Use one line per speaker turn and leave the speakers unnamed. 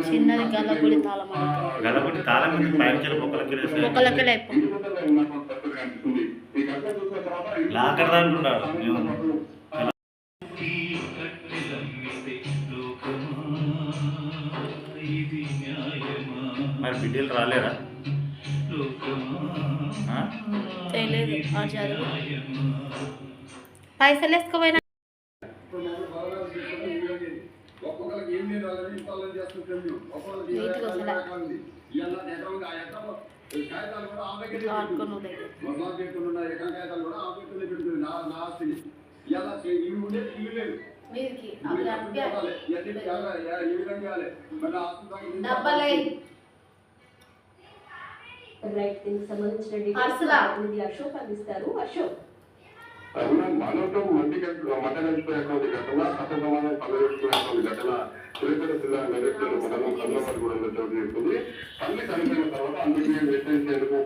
చిన్నది గల్లగుడి తాళం
గల్లగుడి తాళం
మొక్కలకి
లాకర్ అంటున్నాడు. మరి బిడ్డలు రాలేరా?
తెలియదు పైసలు వేసుకోపోయినా
అశోక్ అందిస్తారు. అశోక్
మనతో మధ్య కలిసిపోయేటువంటి ఘటన అసమానం పదవేసుకునేటువంటి ఘటన చిలకడ జిల్లా మెదక్ మండలం కన్నమరిగూడెంలో చోటు చేసుకుంది. తల్లి చనిపోయిన తర్వాత అందుకే నిర్ణయించేందుకు